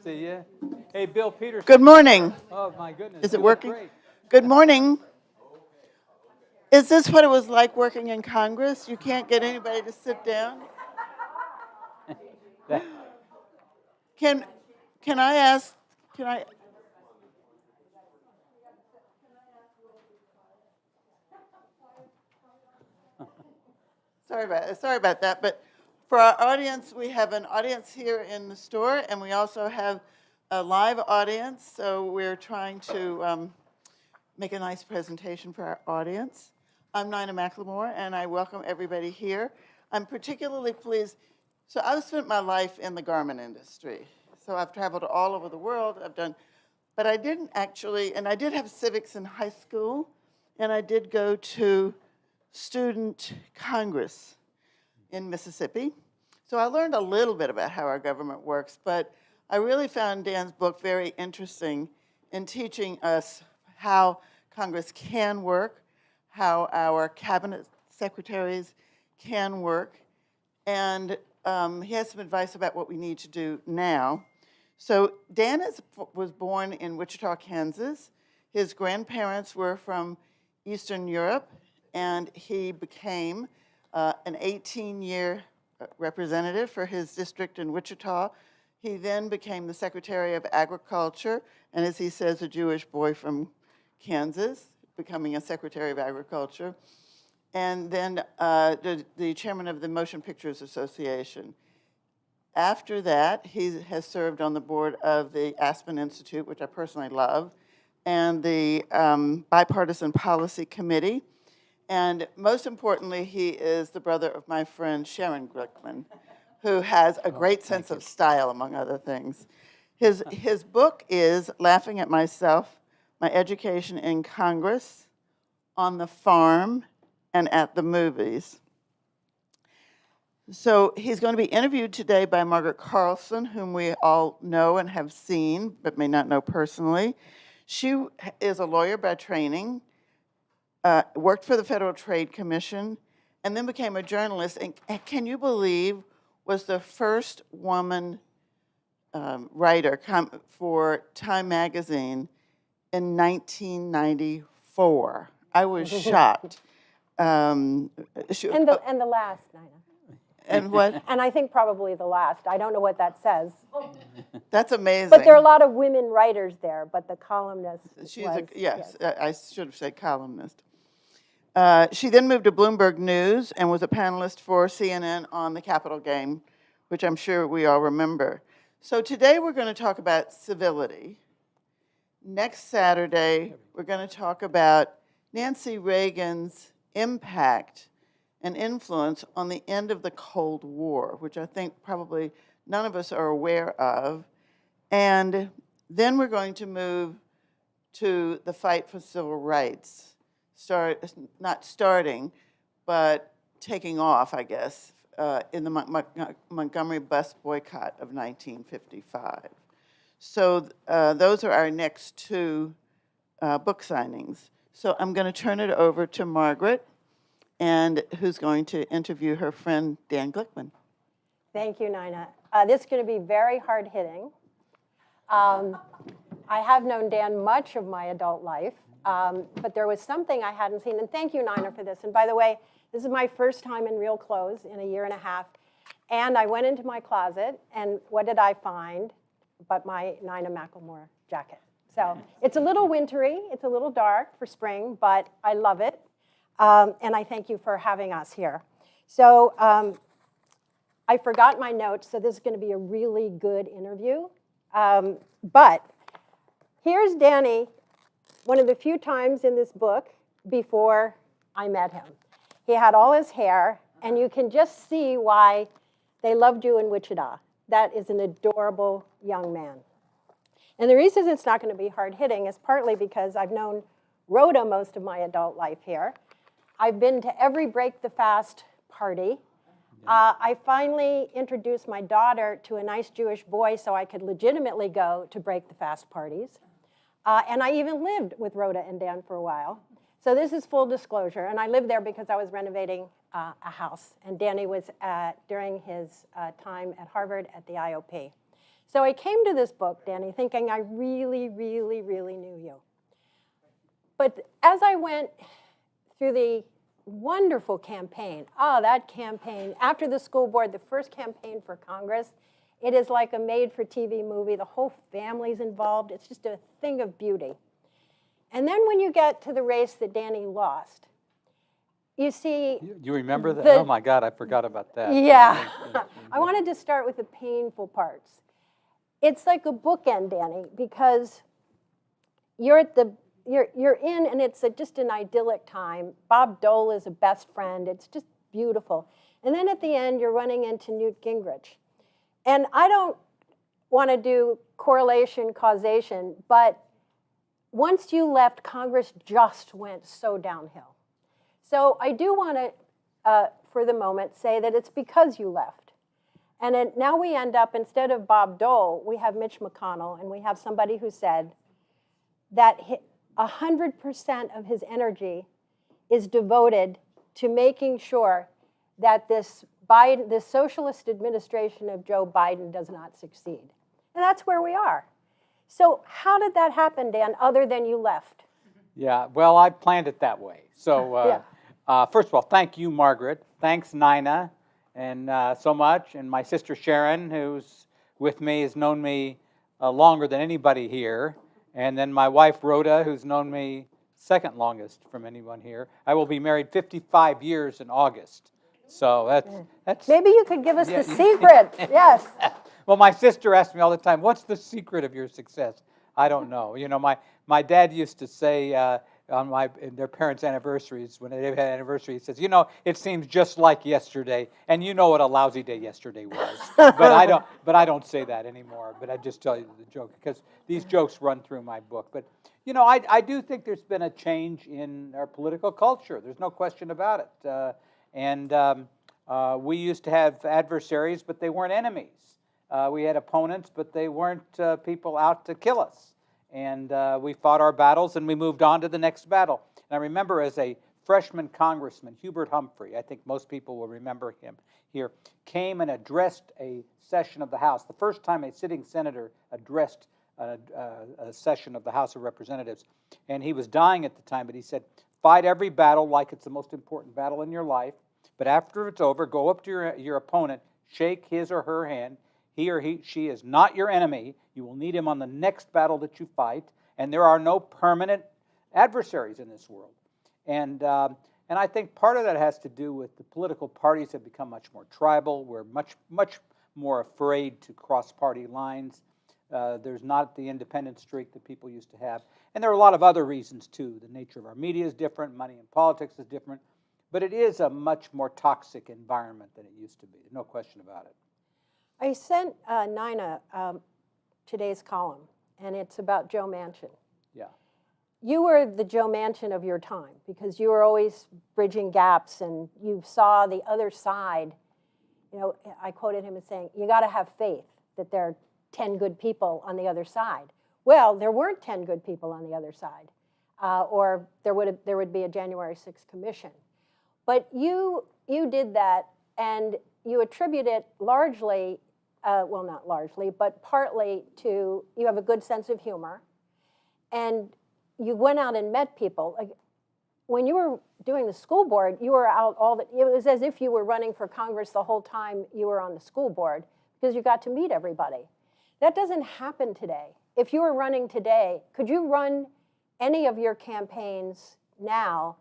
see you. Hey, Bill Peterson. Good morning. Oh, my goodness. Is it You look working? great. Good morning. Is this what it was like working in Congress? You can't get anybody to sit down? Can I ask, can I? Sorry about that, but for our audience, we have an audience here in the store, and we also have a live audience, so we're trying to make a nice presentation for our audience. I'm Nina McLemore, and I welcome everybody here. I'm particularly pleased. So I've spent my life in the garment industry. So I've traveled all over the world. But I didn't actually, and I did have civics in high school, and I did go to student Congress in Mississippi. So I learned a little bit about how our government works, but I really found Dan's book very interesting in teaching us how Congress can work, how our cabinet secretaries can work, and he has some advice about what we need to do now. So Dan was born in Wichita, Kansas. His grandparents were from Eastern Europe, and he became an 18-year representative for his district in Wichita. He then became the Secretary of Agriculture, and as he says, a Jewish boy from Kansas, becoming a Secretary of Agriculture, and then the chairman of the Motion Pictures Association. After that, he has served on the board of the Aspen Institute, which I personally love, and the Bipartisan Policy Committee. And most importantly, he is the brother of my friend Sharon Glickman, who has a great sense of style, among other things. His book is Laughing at Myself, My Education in Congress, On the Farm, and at the Movies. So he's going to be interviewed today by Margaret Carlson, whom we all know and have seen, but may not know personally. She is a lawyer by training, worked for the Federal Trade Commission, and then became a journalist, and can you believe, was the first woman writer for Time Magazine in 1994. I was shocked. And the last, Nina. And what? And I think probably the last. I don't know what that says. That's amazing. But there are a lot of women writers there, but the columnist yes, I should have said columnist. She then moved to Bloomberg News and was a panelist for CNN on the Capitol game, which I'm sure we all remember. So today we're going to talk about civility. Next Saturday, we're going to talk about Nancy Reagan's impact and influence on the end of the Cold War, which I think probably none of us are aware of. And then we're going to move to the fight for civil rights. Not starting, but taking off, I guess, in the Montgomery bus boycott of 1955. So those are our next two book signings. So I'm going to turn it over to Margaret, and who's going to interview her friend Dan Glickman. Thank you, Nina. This is going to be very hard-hitting. I have known Dan much of my adult life, but there was something I hadn't seen. And thank you, Nina, for this. And by the way, this is my first time in real clothes in a year and a half. And I went into my closet, and what did I find but my Nina McLemore jacket? So it's a little wintry. It's a little dark for spring, but I love it. And I thank you for having us here. So I forgot my notes, so this is going to be a really good interview. But here's Danny, one of the few times in this book before I met him. He had all his hair, and you can just see why they loved you in Wichita. That is an adorable young man. And the reason it's not going to be hard-hitting is partly because I've known Rhoda most of my adult life here. I've been to every Break the Fast party. I finally introduced my daughter to a nice Jewish boy so I could legitimately go to Break the Fast parties. And I even lived with Rhoda and Dan for a while. So this is full disclosure. And I lived there because I was renovating a house. And Danny was during his time at Harvard at the IOP. So I came to this book, Danny, thinking I really, really, really knew you. But as I went through the wonderful campaign, that campaign, after the school board, the first campaign for Congress, it is like a made-for-TV movie. The whole family's involved. It's just a thing of beauty. And then when you get to the race that Danny lost, you see... You remember that? Oh, my God, I forgot about that. Yeah. I wanted to start with the painful parts. It's like a bookend, Danny, because you're in, and it's just an idyllic time. Bob Dole is a best friend. It's just beautiful. And then at the end, you're running into Newt Gingrich. And I don't want to do correlation, causation, but once you left, Congress just went so downhill. So I do want to, for the moment, say that it's because you left. And now we end up, instead of Bob Dole, we have Mitch McConnell, and we have somebody who said that 100% of his energy is devoted to making sure that this socialist administration of Joe Biden does not succeed. And that's where we are. So how did that happen, Dan, other than you left? Yeah, well, I planned it that way. So first of all, thank you, Margaret. Thanks, Nina, and so much. And my sister Sharon, who's with me, has known me longer than anybody here. And then my wife, Rhoda, who's known me second longest from anyone here. I will be married 55 years in August. So that's maybe you could give us the secret. Yes. Well, my sister asks me all the time, what's the secret of your success? I don't know. You know, my dad used to say on their parents' anniversaries, when they had an anniversary, he says, you know, it seems just like yesterday, and you know what a lousy day yesterday was. But I don't say that anymore. But I just tell you the joke, because these jokes run through my book. But you know, I do think there's been a change in our political culture. There's no question about it. We used to have adversaries, but they weren't enemies. We had opponents, but they weren't people out to kill us. And we fought our battles, and we moved on to the next battle. And I remember as a freshman congressman, Hubert Humphrey, I think most people will remember him here, came and addressed a session of the House. The first time a sitting senator addressed a session of the House of Representatives. And he was dying at the time, but he said, fight every battle like it's the most important battle in your life. But after it's over, go up to your opponent, shake his or her hand. She is not your enemy. You will need him on the next battle that you fight. And there are no permanent adversaries in this world. And I think part of that has to do with the political parties have become much more tribal. We're much more afraid to cross party lines. There's not the independent streak that people used to have. And there are a lot of other reasons, too. The nature of our media is different. Money in politics is different. But it is a much more toxic environment than it used to be. No question about it. I sent Nina today's column, and it's about Joe Manchin. Yeah. You were the Joe Manchin of your time, because you were always bridging gaps, and you saw the other side. You know, I quoted him as saying, you got to have faith that there are 10 good people on the other side. Well, there weren't 10 good people on the other side, or there would be a January 6th commission. But you did that, and you attribute it largely, well, not largely, but partly to you have a good sense of humor, and you went out and met people. Like when you were doing the school board, you were out it was as if you were running for Congress the whole time you were on the school board, because you got to meet everybody. That doesn't happen today. If you were running today, could you run any of your campaigns now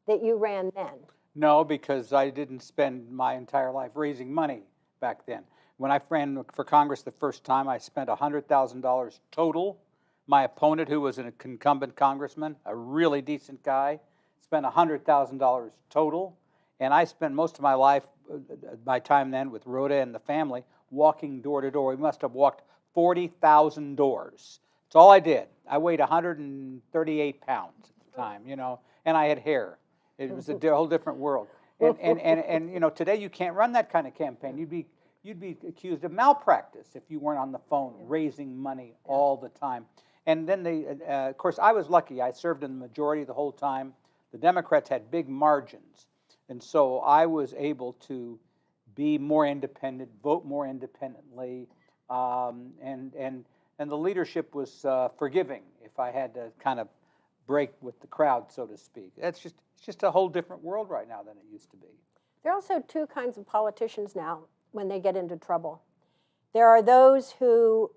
that you ran then? No, because I didn't spend my entire life raising money back then. When I ran for Congress the first time, I spent $100,000 total. My opponent, who was an incumbent congressman, a really decent guy, spent $100,000 total. And I spent most of my life, my time then with Rhoda and the family, walking door to door. We must have walked 40,000 doors. That's all I did. I weighed 138 pounds at the time, you know, and I had hair. It was a whole different world. And you know, today you can't run that kind of campaign. You'd be accused of malpractice if you weren't on the phone raising money all the time. And then of course, I was lucky. I served in the majority the whole time. The Democrats had big margins. And so I was able to be more independent, vote more independently, and the leadership was forgiving if I had to kind of break with the crowd, so to speak. It's just a whole different world right now than it used to be. There are also two kinds of politicians now when they get into trouble. There are those who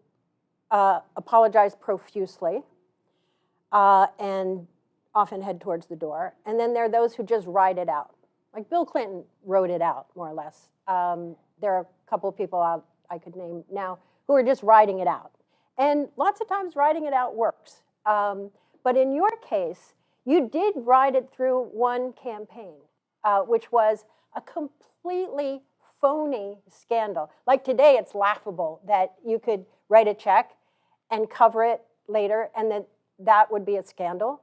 apologize profusely and often head towards the door. And then there are those who just ride it out. Like Bill Clinton wrote it out, more or less. There are a couple of people I could name now who are just riding it out. And lots of times riding it out works. But in your case, you did ride it through one campaign, which was a completely phony scandal. Like today, it's laughable that you could write a check and cover it later, and that would be a scandal.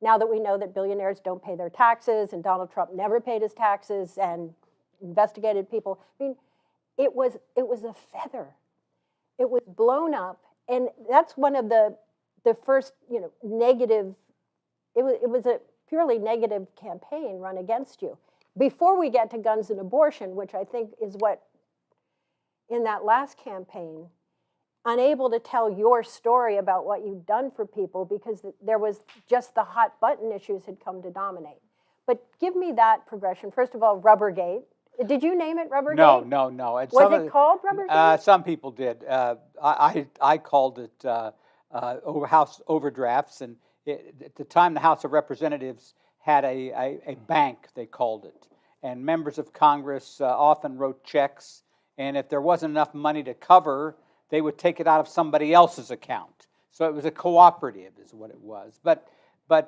Now that we know that billionaires don't pay their taxes, and Donald Trump never paid his taxes and investigated people, I mean, it was a feather. It was blown up, and that's one of the first, negative. It was a purely negative campaign run against you. Before we get to guns and abortion, which I think is what, in that last campaign, unable to tell your story about what you've done for people because there was just the hot button issues had come to dominate. But give me that progression. First of all, Rubbergate. Did you name it Rubbergate? No. Was it called Rubbergate? Some people did. I called it House overdrafts, and at the time the House of Representatives had a bank, they called it. And members of Congress often wrote checks, and if there wasn't enough money to cover, they would take it out of somebody else's account. So it was a cooperative is what it was. But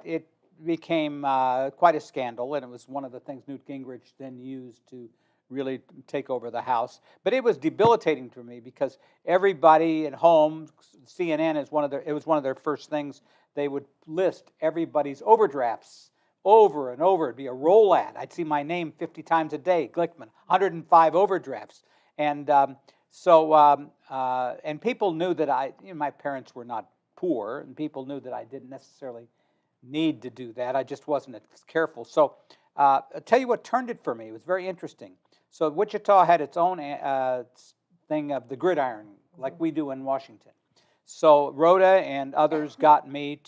it became quite a scandal, and it was one of the things Newt Gingrich then used to really take over the House. But it was debilitating to me because everybody at home, CNN is it was one of their first things. They would list everybody's overdrafts over and over. It'd be a roll ad. I'd see my name 50 times a day, Glickman, 105 overdrafts. And and people knew that my parents were not poor, and people knew that I didn't necessarily need to do that. I just wasn't as careful. So I'll tell you what turned it for me. It was very interesting. So Wichita had its own thing of the gridiron, like we do in Washington. So Rhoda and others got me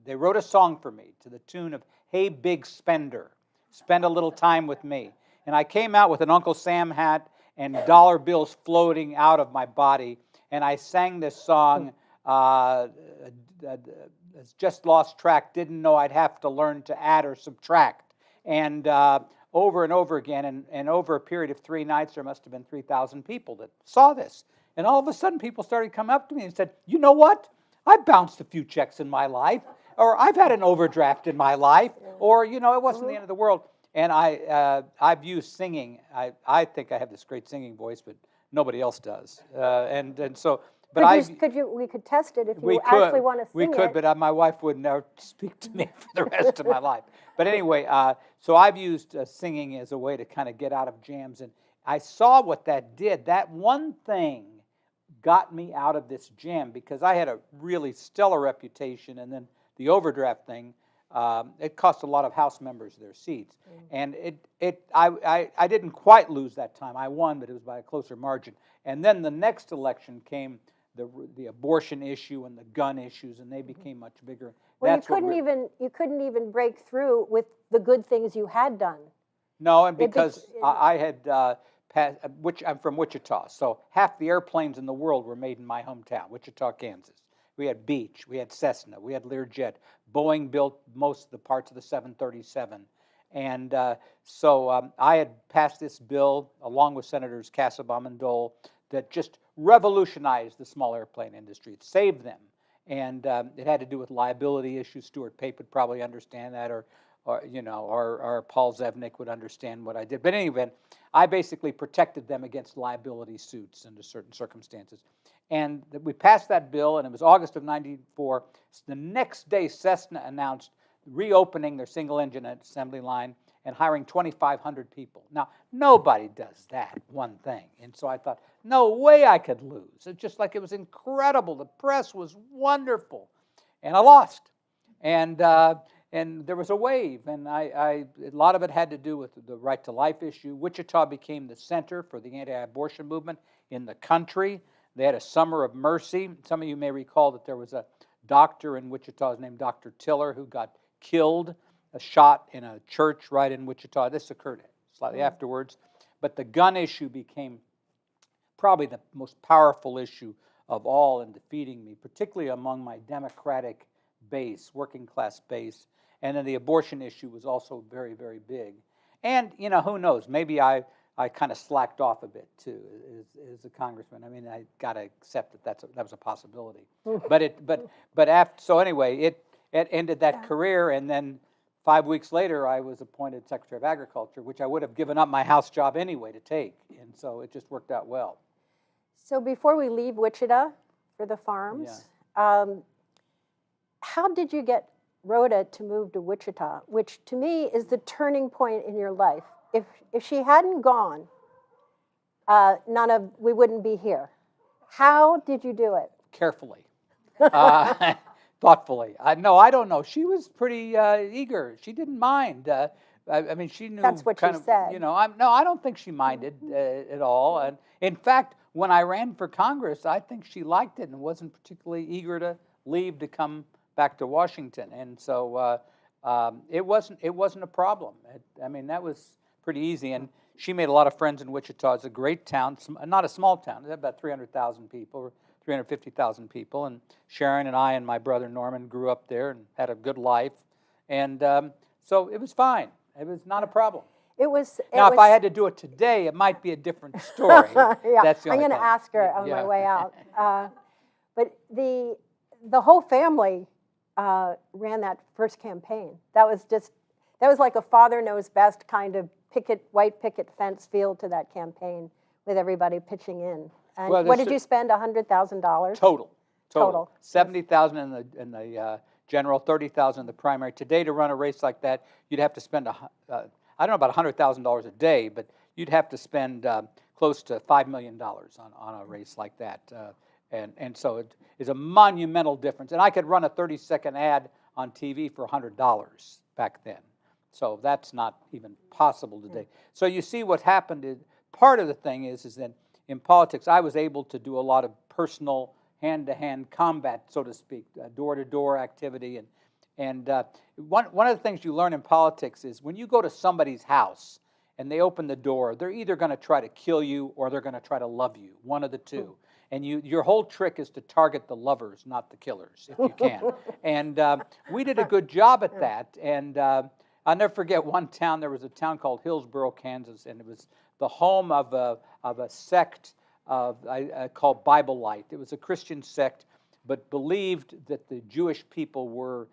they wrote a song for me to the tune of Hey Big Spender, spend a little time with me. And I came out with an Uncle Sam hat and dollar bills floating out of my body, and I sang this song, just lost track, didn't know I'd have to learn to add or subtract. And over and over again, and over a period of 3 nights, there must have been 3,000 people that saw this. And all of a sudden, people started coming up to me and said, you know what? I've bounced a few checks in my life, or I've had an overdraft in my life, or, it wasn't the end of the world. And I've used singing. I think I have this great singing voice, but nobody else does. And so, but we could test it if you actually want to sing it. We could, but my wife would never speak to me for the rest of my life. But anyway, so I've used singing as a way to kind of get out of jams, and I saw what that did. That one thing got me out of this jam because I had a really stellar reputation, and then the overdraft thing. It cost a lot of House members their seats, and I didn't quite lose that time. I won, but it was by a closer margin. And then the next election came the abortion issue and the gun issues, and they became much bigger. Well, you couldn't even break through with the good things you had done. No, and because I had I'm from Wichita, so half the airplanes in the world were made in my hometown, Wichita, Kansas. We had Beech, we had Cessna, we had Learjet. Boeing built most of the parts of the 737. And so I had passed this bill, along with Senators Kassebaum and Dole, that just revolutionized the small airplane industry. It saved them. And it had to do with liability issues. Stuart Pape would probably understand that, or Paul Zevnik would understand what I did. But in any event, I basically protected them against liability suits under certain circumstances. And we passed that bill, and it was August of '94. The next day, Cessna announced reopening their single-engine assembly line and hiring 2,500 people. Now, nobody does that one thing. And so I thought, no way I could lose. It's just like it was incredible. The press was wonderful. And I lost. And there was a wave, and a lot of it had to do with the right to life issue. Wichita became the center for the anti-abortion movement in the country. They had a summer of mercy. Some of you may recall that there was a doctor in Wichita named Dr. Tiller who got killed, a shot in a church right in Wichita. This occurred slightly afterwards. But the gun issue became probably the most powerful issue of all in defeating me, particularly among my Democratic base, working class base. And then the abortion issue was also very, very big. And, who knows, maybe I kind of slacked off a bit, too, as a congressman. I mean, I got to accept that that was a possibility. So anyway, it ended that career, and then 5 weeks later, I was appointed Secretary of Agriculture, which I would have given up my House job anyway to take, and so it just worked out well. So before we leave Wichita for the farms, how did you get Rhoda to move to Wichita, which to me is the turning point in your life? If she hadn't gone, we wouldn't be here. How did you do it? Carefully, thoughtfully. No, I don't know. She was pretty eager. She didn't mind. I mean, she knew. That's what she said. No, I don't think she minded at all. And in fact, when I ran for Congress, I think she liked it and wasn't particularly eager to leave to come back to Washington. And so it wasn't a problem. I mean, that was pretty easy. And she made a lot of friends in Wichita. It's a great town, not a small town. It had about 300,000 people, or 350,000 people. And Sharon and I and my brother Norman grew up there and had a good life. And so it was fine. It was not a problem. If I had to do it today, it might be a different story. Yeah, That's the I'm only going to thing. ask her on my way out. But the whole family ran that first campaign. That was like a father knows best kind of white picket fence feel to that campaign, with everybody pitching in. And what did you spend? $100,000 total. 70,000 in the general, 30,000 in the primary. Today, to run a race like that, you'd have to spend I don't know about $100,000 a day, but you'd have to spend close to $5 million on a race like that. And so it is a monumental difference. And I could run a 30-second ad on TV for $100 back then. So that's not even possible today. So you see what happened is, part of the thing is that in politics, I was able to do a lot of personal hand-to-hand combat, so to speak, door-to-door activity. And one of the things you learn in politics is when you go to somebody's house and they open the door, they're either going to try to kill you or they're going to try to love you, one of the two. And your whole trick is to target the lovers, not the killers, if you can. And we did a good job at that. And I'll never forget one town. There was a town called Hillsboro, Kansas, and it was the home of a sect called Bible Light. It was a Christian sect, but believed that the Jewish people were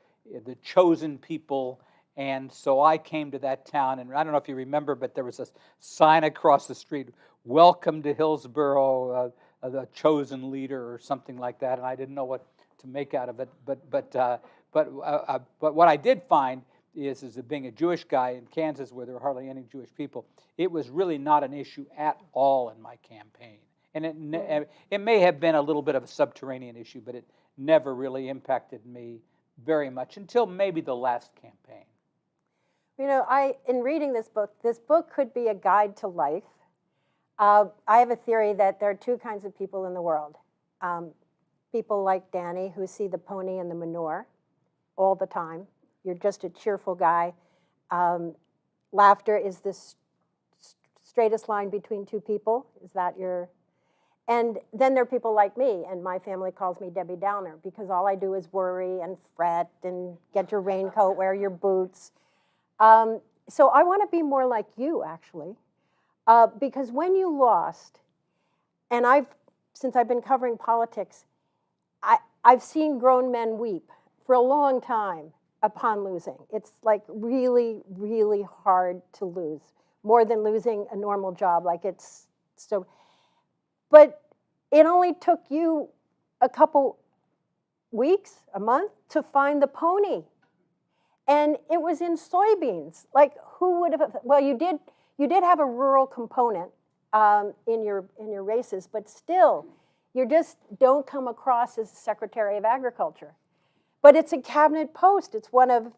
the chosen people. And so I came to that town, and I don't know if you remember, but there was a sign across the street, "Welcome to Hillsboro, the chosen leader," or something like that. And I didn't know what to make out of it. But what I did find is that being a Jewish guy in Kansas, where there were hardly any Jewish people, it was really not an issue at all in my campaign. And it may have been a little bit of a subterranean issue, but it never really impacted me very much until maybe the last campaign. You know, in reading this book could be a guide to life. I have a theory that there are two kinds of people in the world. People like Danny, who see the pony and the manure all the time. You're just a cheerful guy. Laughter is the straightest line between two people. Is that your... And then there are people like me, and my family calls me Debbie Downer, because all I do is worry and fret and get your raincoat, wear your boots. So I want to be more like you, actually, because when you lost, and since I've been covering politics, I've seen grown men weep for a long time upon losing. It's like really, really hard to lose, more than losing a normal job. Like it's so. But it only took you a couple weeks, a month, to find the pony. And it was in soybeans. Like, who would have, well, you did have a rural component in your races, but still, you just don't come across as Secretary of Agriculture. But it's a cabinet post. It's one of,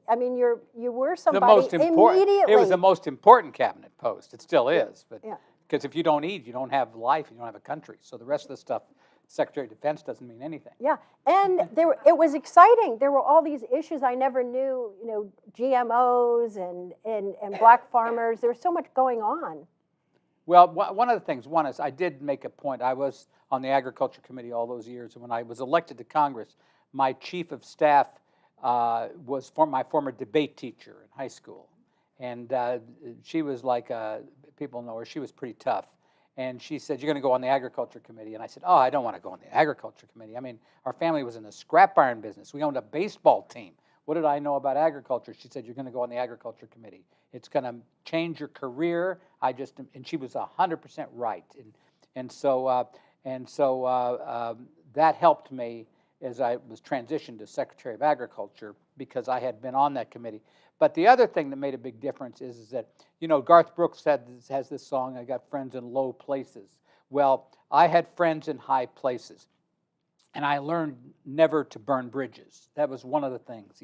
I mean, you were somebody immediately. It was the most important cabinet post. It still is. But yeah. Because if you don't eat, you don't have life, you don't have a country. So the rest of the stuff, Secretary of Defense doesn't mean anything. Yeah, and it was exciting. There were all these issues I never knew, GMOs and black farmers. There was so much going on. Well, one of the things, one is I did make a point. I was on the Agriculture Committee all those years, and when I was elected to Congress, my chief of staff was my former debate teacher in high school. And she was like, people know her, she was pretty tough. And she said, you're going to go on the Agriculture Committee. And I said, oh, I don't want to go on the Agriculture Committee. I mean, our family was in the scrap iron business. We owned a baseball team. What did I know about agriculture? She said, you're going to go on the Agriculture Committee. It's going to change your career. And she was 100% right. And so that helped me as I was transitioned to Secretary of Agriculture because I had been on that committee. But the other thing that made a big difference is that, Garth Brooks has this song, I got friends in low places. Well, I had friends in high places. And I learned never to burn bridges. That was one of the things,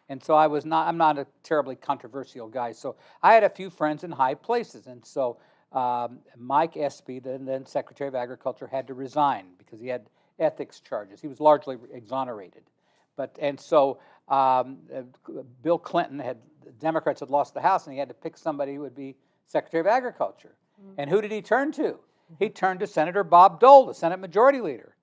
And so I'm not a terribly controversial guy. So I had a few friends in high places. And so Mike Espy, then Secretary of Agriculture, had to resign because he had ethics charges. He was largely exonerated. And so Bill Clinton the Democrats had lost the House, and he had to pick somebody who would be Secretary of Agriculture. Mm-hmm. And who did he turn to? He turned to Senator Bob Dole, the Senate Majority Leader,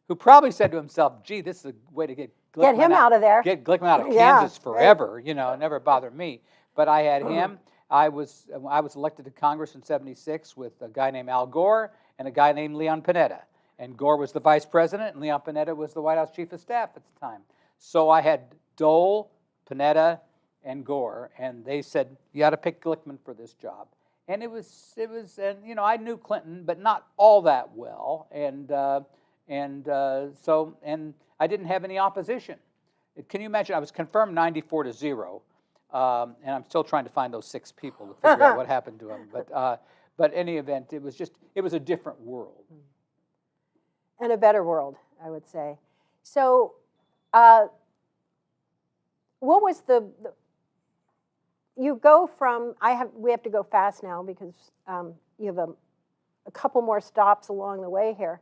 who probably said to himself, gee, this is a way to get him out of there. Get Glickman out of Kansas forever, never bother me. But I had him. I was elected to Congress in '76 with a guy named Al Gore and a guy named Leon Panetta. And Gore was the vice president, and Leon Panetta was the White House chief of staff at the time. So I had Dole, Panetta, and Gore, and they said, you ought to pick Glickman for this job. And and I knew Clinton, but not all that well. And I didn't have any opposition. Can you imagine? I was confirmed 94-0, and I'm still trying to find those 6 people to figure out what happened to them. But in any event, it was a different world. And a better world, I would say. So, what was you go from, we have to go fast now because you have a couple more stops along the way here.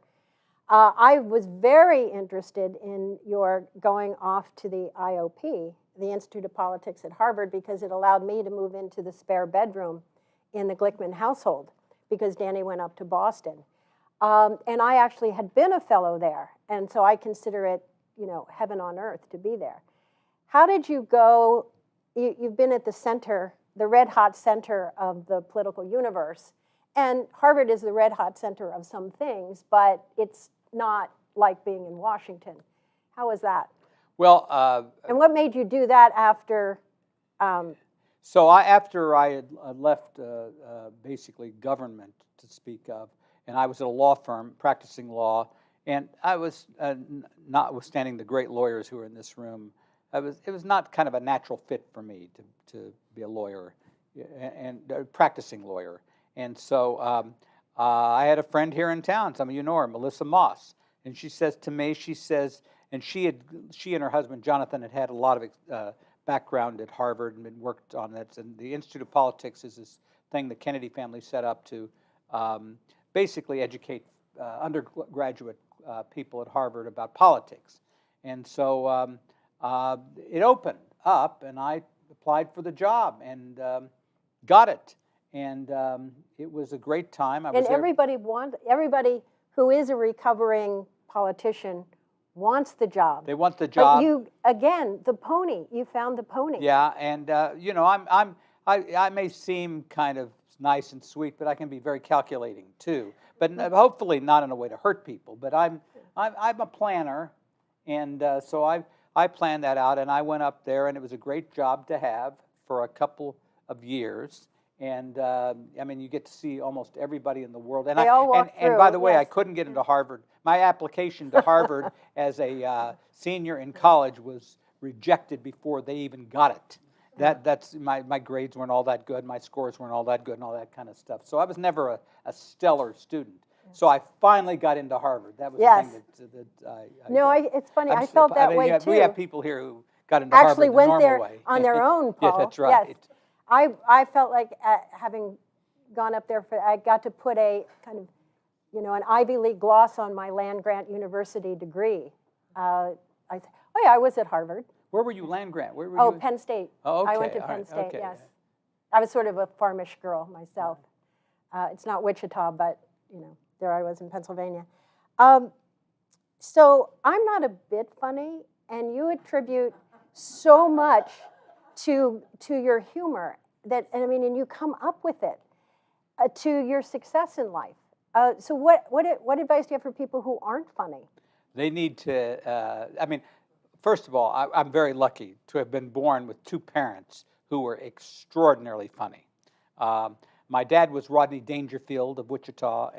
I was very interested in your going off to the IOP, the Institute of Politics at Harvard, because it allowed me to move into the spare bedroom in the Glickman household because Danny went up to Boston. And I actually had been a fellow there, and so I consider it, heaven on earth to be there. How did you go? You've been at the center, the red-hot center of the political universe, and Harvard is the red-hot center of some things, but it's not like being in Washington. How was that? Well, and what made you do that after? After I had left basically government to speak of, and I was at a law firm practicing law, and I was, notwithstanding the great lawyers who are in this room, it was not kind of a natural fit for me to be a lawyer and a practicing lawyer. And so I had a friend here in town, some of you know her, Melissa Moss, and she says to me, and she and her husband Jonathan had a lot of background at Harvard and worked on that. And the Institute of Politics is this thing the Kennedy family set up to basically educate undergraduate people at Harvard about politics. And so it opened up, and I applied for the job and got it. And it was a great time. And everybody who is a recovering politician wants the job. They want the job. But you, again, the pony. You found the pony. Yeah, and I may seem kind of nice and sweet, but I can be very calculating too. But hopefully not in a way to hurt people. But I'm a planner, and so I planned that out, and I went up there, and it was a great job to have for a couple of years. And you get to see almost everybody in the world. And and by the way, yes. I couldn't get into Harvard. My application to Harvard as a senior in college was rejected before they even got it. That's my grades weren't all that good. My scores weren't all that good, and all that kind of stuff. So I was never a stellar student. So I finally got into Harvard. That was the thing that it's funny. I felt that way too. We have people here who got into Harvard the normal way. Actually went there on their own, Paul. Yeah, that's right. Yes. I felt like having gone up there I got to put a kind of, an Ivy League gloss on my land-grant university degree. Oh yeah, I was at Harvard. Where were you land grant? Where were Oh, you? Penn State. Oh, okay. I went to All Penn right. State, Okay. yes. I was sort of a farmish girl myself. It's not Wichita, but, there I was in Pennsylvania. So I'm not a bit funny, and you attribute so much to your humor and you come up with it to your success in life. So what advice do you have for people who aren't funny? They need to, first of all, I'm very lucky to have been born with two parents who were extraordinarily funny. My dad was Rodney Dangerfield of Wichita,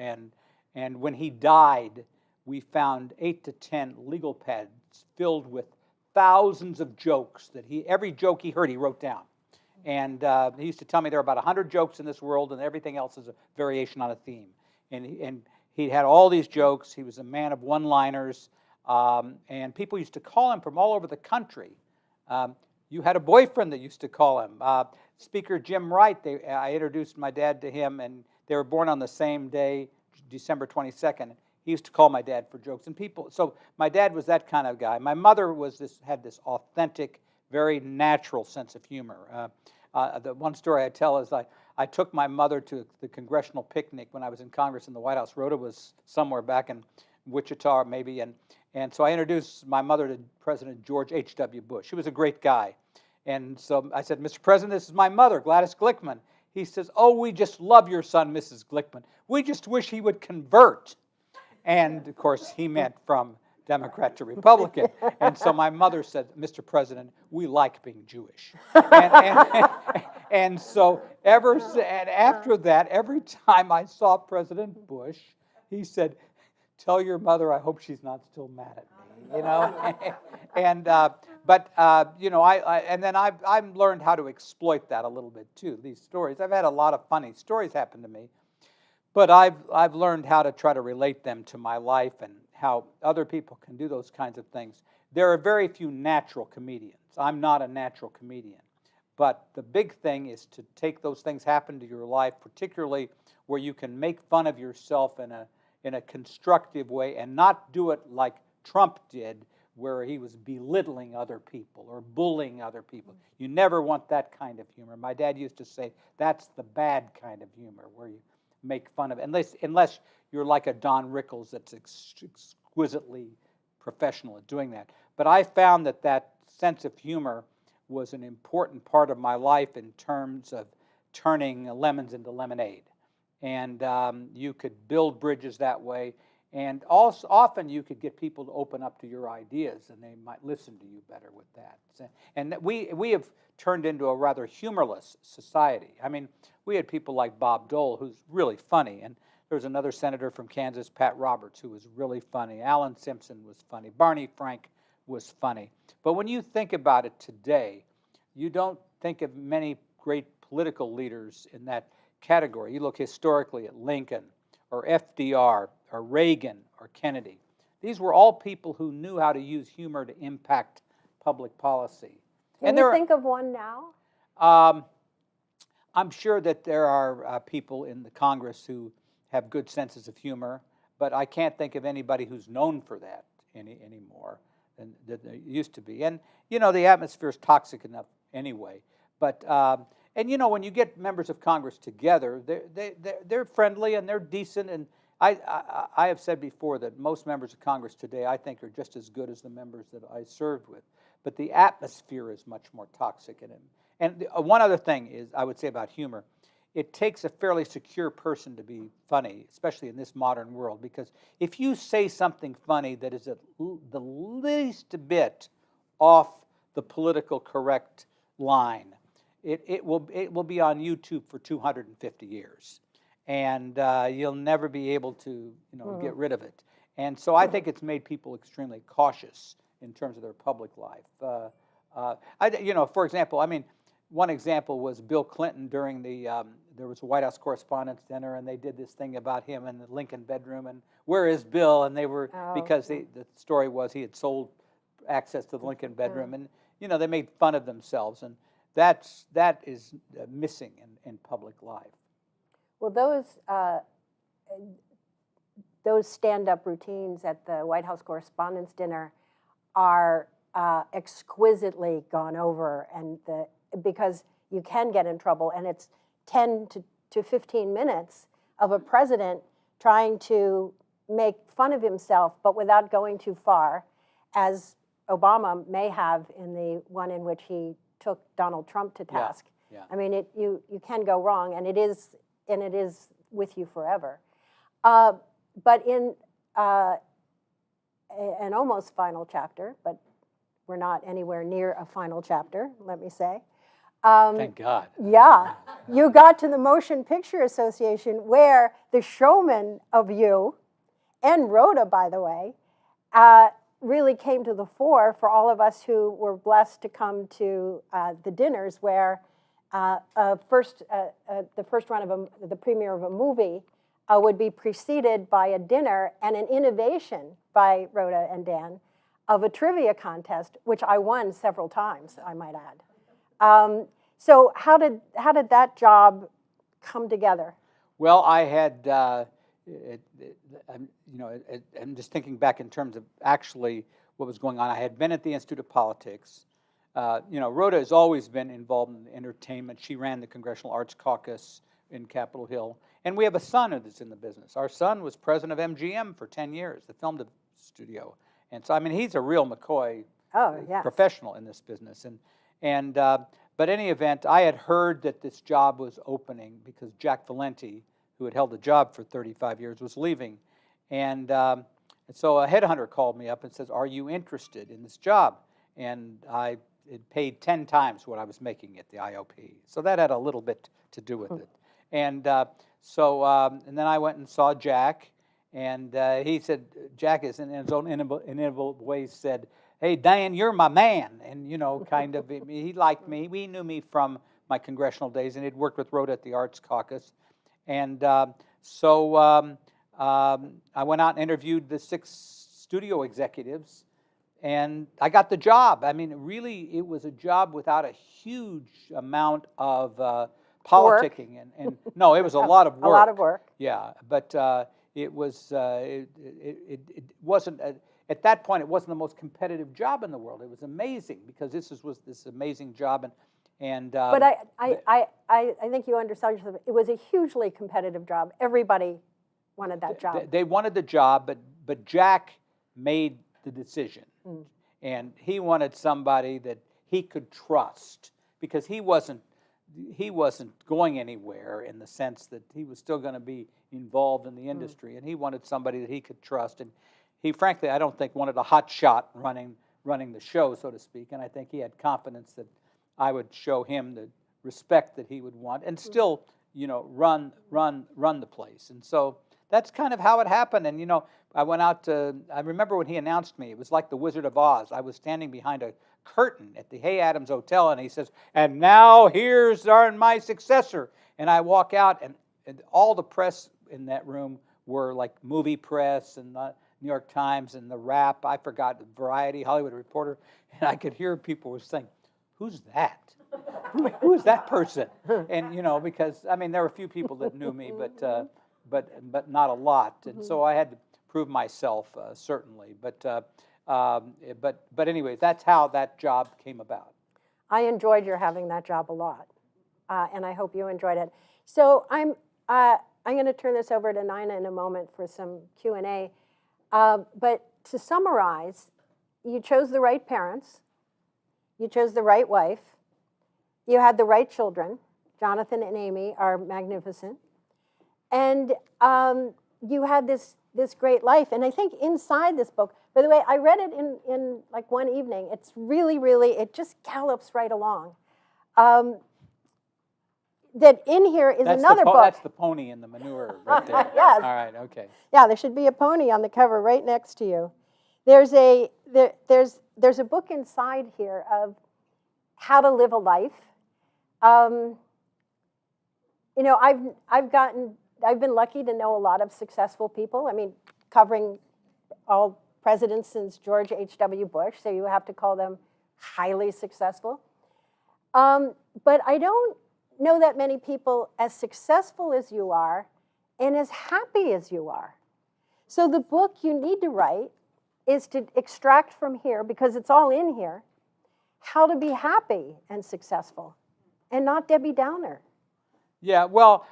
and when he died, we found 8 to 10 legal pads filled with thousands of jokes that every joke he heard, he wrote down. And he used to tell me there are about 100 jokes in this world, and everything else is a variation on a theme. And he had all these jokes. He was a man of one-liners, and people used to call him from all over the country. You had a boyfriend that used to call him. Speaker Jim Wright, I introduced my dad to him, and they were born on the same day, December 22nd. He used to call my dad for jokes. So my dad was that kind of guy. My mother had this authentic, very natural sense of humor. The one story I tell is I took my mother to the congressional picnic when I was in Congress in the White House. Rhoda was somewhere back in Wichita maybe, and so I introduced my mother to President George H.W. Bush. He was a great guy. And so I said, Mr. President, this is my mother, Gladys Glickman. He says, oh, we just love your son, Mrs. Glickman. We just wish he would convert. And, of course, he meant from Democrat to Republican. And so my mother said, Mr. President, we like being Jewish. And so after that, every time I saw President Bush, he said, tell your mother I hope she's not still mad at me, and then I've learned how to exploit that a little bit too. These stories, I've had a lot of funny stories happen to me, but I've learned how to try to relate them to my life and how other people can do those kinds of things. There are very few natural comedians. I'm not a natural comedian, but the big thing is to take those things happen to your life, particularly where you can make fun of yourself in a constructive way and not do it like Trump did, where he was belittling other people or bullying other people. You never want that kind of humor. My dad used to say that's the bad kind of humor, where you make fun of it, unless you're like a Don Rickles that's exquisitely professional at doing that. But I found that sense of humor was an important part of my life in terms of turning lemons into lemonade. And you could build bridges that way. And also, often you could get people to open up to your ideas, and they might listen to you better with that. And we have turned into a rather humorless society. I mean, we had people like Bob Dole, who's really funny, and there was another senator from Kansas, Pat Roberts, who was really funny. Alan Simpson was funny. Barney Frank was funny. But when you think about it today, you don't think of many great political leaders in that category. You look historically at Lincoln or FDR or Reagan or Kennedy. These were all people who knew how to use humor to impact public policy. Can you think of one now? I'm sure that there are people in the Congress who have good senses of humor, but I can't think of anybody who's known for that anymore than there used to be. And, the atmosphere is toxic enough anyway. But, when you get members of Congress together, they're friendly and they're decent. And I have said before that most members of Congress today, I think, are just as good as the members that I served with. But the atmosphere is much more toxic. And one other thing is, I would say about humor, it takes a fairly secure person to be funny, especially in this modern world, because if you say something funny that is the least bit off the political correct line, it will be on YouTube for 250 years, and you'll never be able to get rid of it. And so I think it's made people extremely cautious in terms of their public life. For example, one example was Bill Clinton during there was a White House Correspondents' Dinner, and they did this thing about him in the Lincoln bedroom, and where is Bill? And they were, because the story was he had sold access to the Lincoln bedroom, and they made fun of themselves, and that is missing in public life. Well, those stand-up routines at the White House Correspondents' Dinner are exquisitely gone over, and because you can get in trouble, and it's 10 to 15 minutes of a president trying to make fun of himself, but without going too far, as Obama may have in the one in which he took Donald Trump to task. Yeah. I mean, you can go wrong, and it is with you forever. But in an almost final chapter, but we're not anywhere near a final chapter, let me say. Thank God. Yeah, you got to the Motion Picture Association, where the showman of you, and Rhoda, by the way, really came to the fore for all of us who were blessed to come to the dinners where the first run of the premiere of a movie would be preceded by a dinner and an innovation by Rhoda and Dan of a trivia contest, which I won several times, I might add. So how did that job come together? Well, I had, I'm just thinking back in terms of actually what was going on. I had been at the Institute of Politics. Rhoda has always been involved in entertainment. She ran the Congressional Arts Caucus in Capitol Hill. And we have a son who's in the business. Our son was president of MGM for 10 years, the film studio. And so, I mean, he's a real McCoy professional in this business. But any event, I had heard that this job was opening because Jack Valenti, who had held the job for 35 years, was leaving. And so a headhunter called me up and says, "Are you interested in this job?" And it paid 10 times what I was making at the IOP. So that had a little bit to do with it. And and then I went and saw Jack, and he said, Jack is in his own inimitable way said, "Hey, Dan, you're my man." And, kind of, he liked me. He knew me from my congressional days, and he'd worked with Rhoda at the Arts Caucus. And I went out and interviewed the 6 studio executives, and I got the job. I mean, really, it was a job without a huge amount of politicking. And no, it was a lot of work. A lot of work. Yeah, but it was, it wasn't, at that point, it wasn't the most competitive job in the world. It was amazing because this was this amazing job. But I think you understand yourself. It was a hugely competitive job. Everybody wanted that job. They wanted the job, but Jack made the decision. And he wanted somebody that he could trust because he wasn't going anywhere in the sense that he was still going to be involved in the industry, and he wanted somebody that he could trust. And he, frankly, I don't think wanted a hot shot running the show, so to speak. And I think he had confidence that I would show him the respect that he would want, and still, run the place. And so that's kind of how it happened. And I went out to. I remember when he announced me. It was like the Wizard of Oz. I was standing behind a curtain at the Hay Adams Hotel, and he says, "And now here's my successor." And I walk out, and all the press in that room were like movie press and the New York Times and the Rap. I forgot, Variety, Hollywood Reporter, and I could hear people were saying, "Who's that? Who is that person?" And because I mean, there were a few people that knew me, but not a lot, and so I had to prove myself certainly. But anyway, that's how that job came about. I enjoyed your having that job a lot, and I hope you enjoyed it. So I'm going to turn this over to Nina in a moment for some Q&A. But to summarize, you chose the right parents, you chose the right wife, you had the right children. Jonathan and Amy are magnificent, and you had this great life. And I think inside this book, by the way, I read it in like one evening. It's really, it just gallops right along. That in here is another book. That's the pony in the manure right there. Yes. All right, okay. Yeah, there should be a pony on the cover right next to you. There's a book inside here of how to live a life. I've been lucky to know a lot of successful people. I mean, covering all presidents since George H.W. Bush, so you have to call them highly successful. But I don't know that many people as successful as you are and as happy as you are. So the book you need to write is to extract from here, because it's all in here, how to be happy and successful and not Debbie Downer. Yeah, well,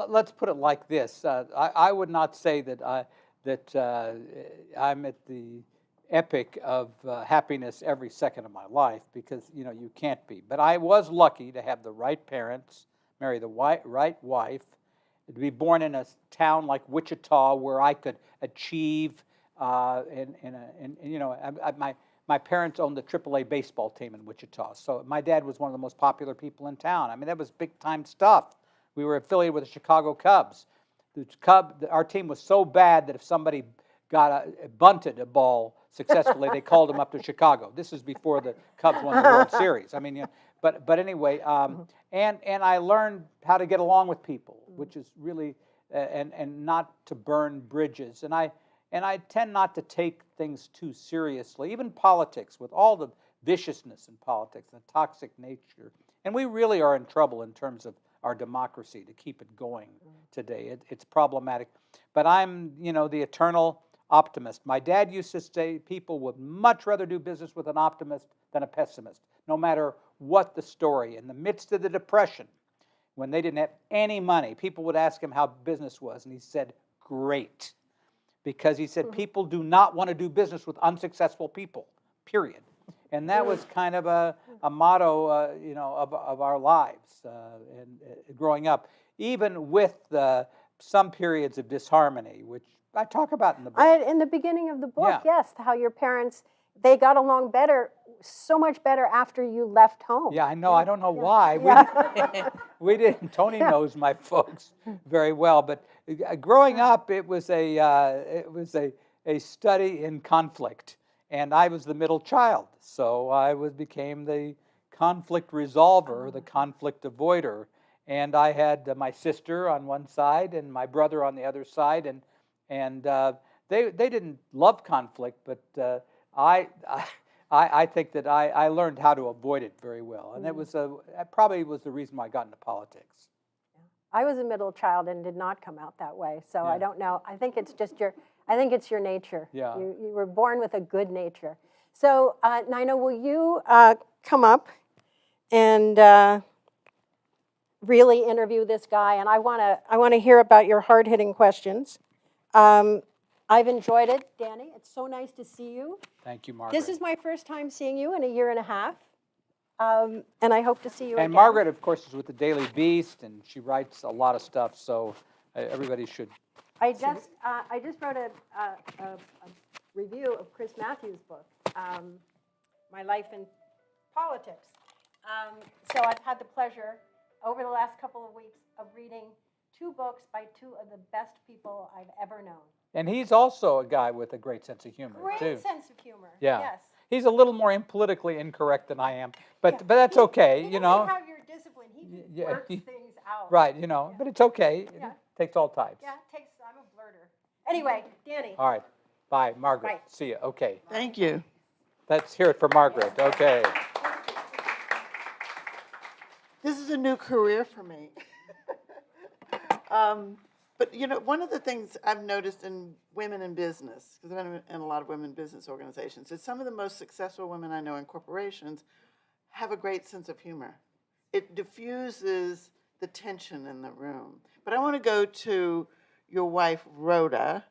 let's put it like this. I would not say that I'm at the epic of happiness every second of my life, because you can't be. But I was lucky to have the right parents, marry the right wife, to be born in a town like Wichita where I could achieve. My parents owned the AAA baseball team in Wichita, so my dad was one of the most popular people in town. I mean, that was big time stuff. We were affiliated with the Chicago Cubs. Our team was so bad that if somebody bunted a ball successfully, they called them up to Chicago. This is before the Cubs won the World Series. I mean, but anyway, and I learned how to get along with people, which is really and not to burn bridges. And I tend not to take things too seriously, even politics, with all the viciousness in politics, the toxic nature. And we really are in trouble in terms of our democracy to keep it going today. It's problematic. But I'm, the eternal optimist. My dad used to say people would much rather do business with an optimist than a pessimist, no matter what the story. In the midst of the Depression, when they didn't have any money, people would ask him how business was, and he said, great. Because he said people do not want to do business with unsuccessful people, period. And that was kind of a motto, of our lives and growing up, even with some periods of disharmony, which I talk about in the book. In the beginning of the book, yes, how your parents, they got along better, so much better after you left home. Yeah, I know. I don't know why. We didn't. Tony knows my folks very well, but growing up, it was a study in conflict. And I was the middle child, so I became the conflict resolver, the conflict avoider. And I had my sister on one side and my brother on the other side, and they didn't love conflict, but I think that I learned how to avoid it very well, and that probably was the reason why I got into politics. I was a middle child and did not come out that way, so I don't know. I think it's just your nature. Yeah. You were born with a good nature. So, Nina, will you come up and really interview this guy? And I want to hear about your hard-hitting questions. I've enjoyed it, Danny. It's so nice to see you. Thank you, Margaret. This is my first time seeing you in a year and a half. And I hope to see you again. And Margaret, of course, is with the Daily Beast, and she writes a lot of stuff, so everybody should. I just wrote a review of Chris Matthews' book, My Life in Politics. So I've had the pleasure over the last couple of weeks of reading 2 books by 2 of the best people I've ever known. And he's also a guy with a great sense of humor, too. Great sense of humor. Yeah. Yes. He's a little more politically incorrect than I am, but that's okay, He doesn't have your discipline. He just works things out. Right, but it's okay. Yeah. It takes all types. Yeah, I'm a blurter. Anyway, Danny. All right. Bye, Margaret. Bye. See you. Okay. Thank you. Let's hear it for Margaret. Okay. This is a new career for me. But, one of the things I've noticed in women in business, because I've been in a lot of women business organizations, is some of the most successful women I know in corporations have a great sense of humor. It diffuses the tension in the room. But I want to go to your wife, Rhoda,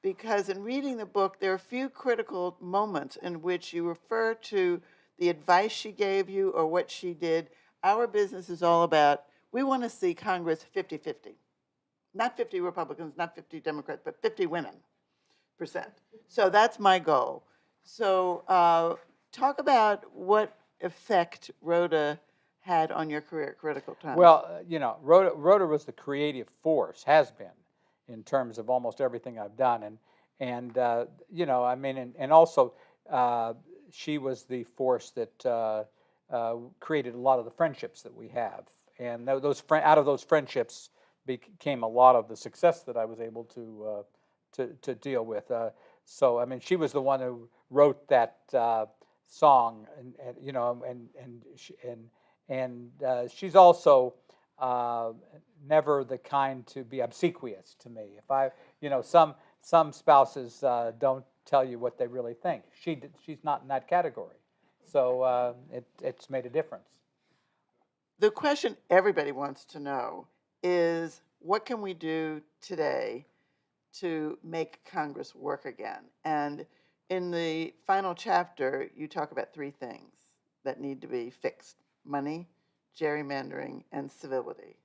because in reading the book, there are a few critical moments in which you refer to the advice she gave you or what she did. Our business is all about, we want to see Congress 50-50. Not 50 Republicans, not 50 Democrats, but 50 women %. So that's my goal. So talk about what effect Rhoda had on your career at critical times. Well, Rhoda was the creative force, has been, in terms of almost everything I've done. And also she was the force that created a lot of the friendships that we have. And out of those friendships became a lot of the success that I was able to deal with. So she was the one who wrote that song, and she's also uh, never the kind to be obsequious to me. If I, some spouses don't tell you what they really think. She's not in that category, so it's made a difference. The question everybody wants to know is, what can we do today to make Congress work again? And in the final chapter, you talk about three things that need to be fixed: money, gerrymandering, and civility.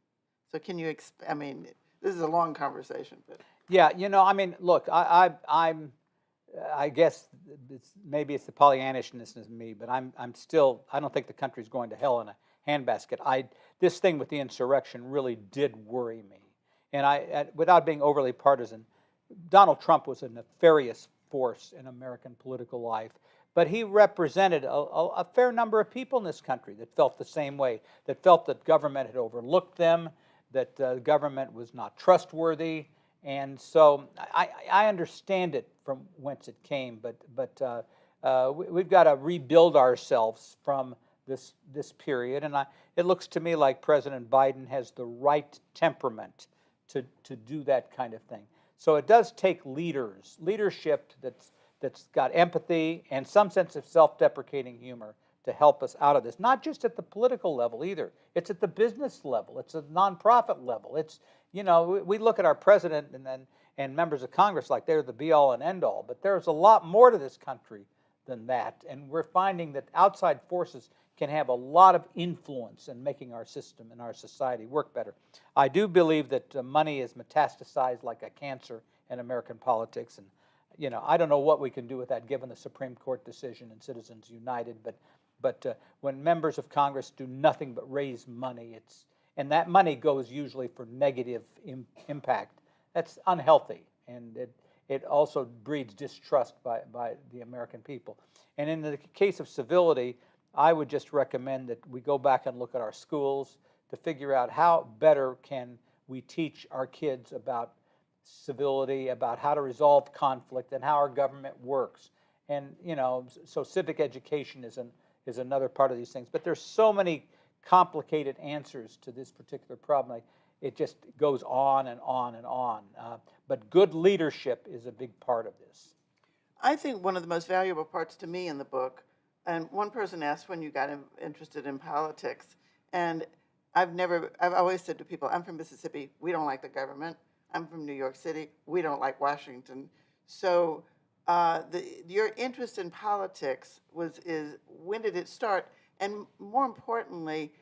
So can you, I mean, this is a long conversation, but. Yeah, I mean, look, I guess maybe it's the Pollyannishness in me, but I'm still, I don't think the country's going to hell in a handbasket. This thing with the insurrection really did worry me. And without being overly partisan, Donald Trump was a nefarious force in American political life, but he represented a fair number of people in this country that felt the same way, that felt that government had overlooked them, that government was not trustworthy. And so I understand it from whence it came, but we've got to rebuild ourselves from this period. And it looks to me like President Biden has the right temperament to do that kind of thing. So it does take leadership that's got empathy and some sense of self-deprecating humor to help us out of this. Not just at the political level either. It's at the business level. It's at the nonprofit level. It's, we look at our president and members of Congress like they're the be-all and end-all, but there's a lot more to this country than that, and we're finding that outside forces can have a lot of influence in making our system and our society work better. I do believe that money is metastasized like a cancer in American politics, and I don't know what we can do with that given the Supreme Court decision in Citizens United, but when members of Congress do nothing but raise money, and that money goes usually for negative impact, that's unhealthy, and it also breeds distrust by the American people. And in the case of civility, I would just recommend that we go back and look at our schools to figure out how better can we teach our kids about civility, about how to resolve conflict, and how our government works. And so civic education is another part of these things. But there's so many complicated answers to this particular problem. It just goes on and on and on. But good leadership is a big part of this. I think one of the most valuable parts to me in the book, and one person asked when you got interested in politics, and I've always said to people, I'm from Mississippi, we don't like the government. I'm from New York City, we don't like Washington. So your interest in politics is when did it start? And more importantly,